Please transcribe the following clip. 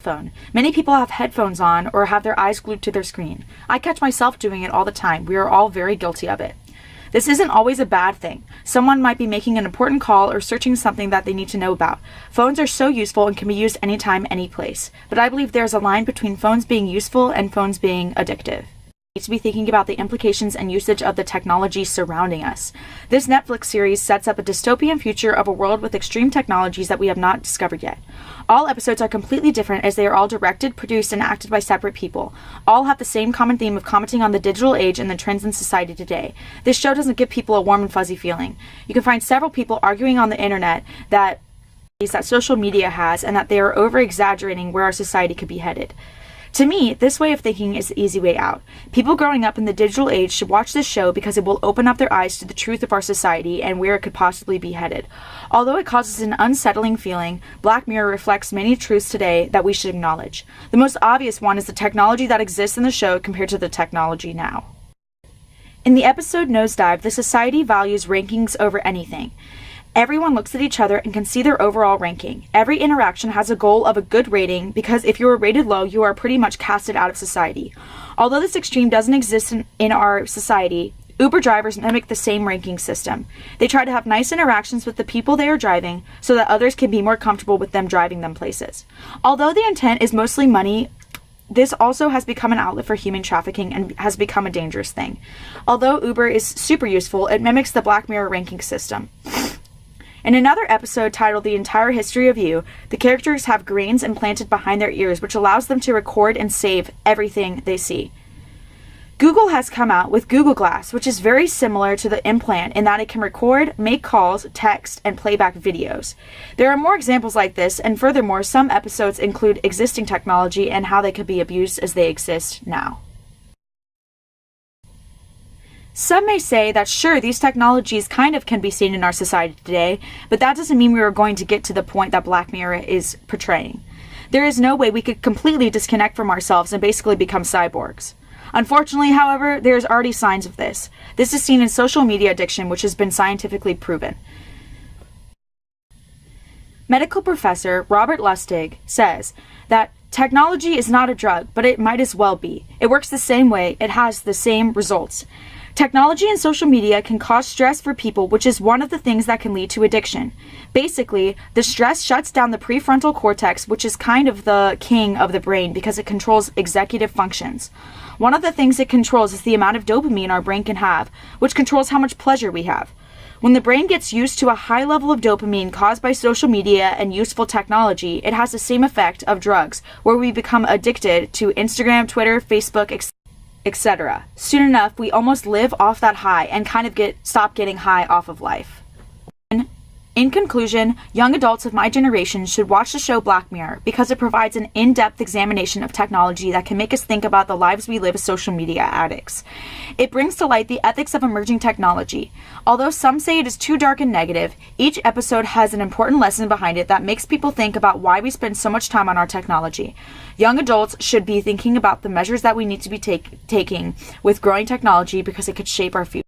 phone. Many people have headphones on or have their eyes glued to their screen. I catch myself doing it all the time. We are all very guilty of it. This isn't always a bad thing. Someone might be making an important call or searching something that they need to know about. Phones are so useful and can be used anytime, any place. But I believe there's a line between phones being useful and phones being addictive. To be thinking about the implications and usage of the technology surrounding us. This Netflix series sets up a dystopian future of a world with extreme technologies that we have not discovered yet. All episodes are completely different as they are all directed, produced, and acted by separate people. All have the same common theme of commenting on the digital age and the trends in society today. This show doesn't give people a warm and fuzzy feeling. You can find several people arguing on the internet that social media has and that they are over-exaggerating where our society could be headed. To me, this way of thinking is the easy way out. People growing up in the digital age should watch this show because it will open up their eyes to the truth of our society and where it could possibly be headed. Although it causes an unsettling feeling, Black Mirror reflects many truths today that we should acknowledge. The most obvious one is the technology that exists in the show compared to the technology now. In the episode Nosedive, the society values rankings over anything. Everyone looks at each other and can see their overall ranking. Every interaction has a goal of a good rating because if you are rated low, you are pretty much casted out of society. Although this extreme doesn't exist in our society, Uber drivers mimic the same ranking system. They try to have nice interactions with the people they are driving so that others can be more comfortable with them driving them places. Although the intent is mostly money, this also has become an outlet for human trafficking and has become a dangerous thing. Although Uber is super useful, it mimics the Black Mirror ranking system. In another episode titled The Entire History of You, the characters have grains implanted behind their ears, which allows them to record and save everything they see. Google has come out with Google Glass, which is very similar to the implant in that it can record, make calls, text, and play back videos. There are more examples like this, and furthermore, some episodes include existing technology and how they could be abused as they exist now. Some may say that sure, these technologies kind of can be seen in our society today, but that doesn't mean we are going to get to the point that Black Mirror is portraying. There is no way we could completely disconnect from ourselves and basically become cyborgs. Unfortunately, however, there is already signs of this. This is seen in social media addiction, which has been scientifically proven. Medical professor Robert Lustig says that technology is not a drug, but it might as well be. It works the same way, it has the same results. Technology and social media can cause stress for people, which is one of the things that can lead to addiction. Basically, the stress shuts down the prefrontal cortex, which is kind of the king of the brain because it controls executive functions. One of the things it controls is the amount of dopamine our brain can have, which controls how much pleasure we have. When the brain gets used to a high level of dopamine caused by social media and useful technology, it has the same effect of drugs, where we become addicted to Instagram, Twitter, Facebook, etc. Soon enough, we almost live off that high and kind of stop getting high off of life. In conclusion, young adults of my generation should watch the show Black Mirror because it provides an in-depth examination of technology that can make us think about the lives we live as social media addicts. It brings to light the ethics of emerging technology. Although some say it is too dark and negative, each episode has an important lesson behind it that makes people think about why we spend so much time on our technology. Young adults should be thinking about the measures that we need to be taking with growing technology because it could shape our future.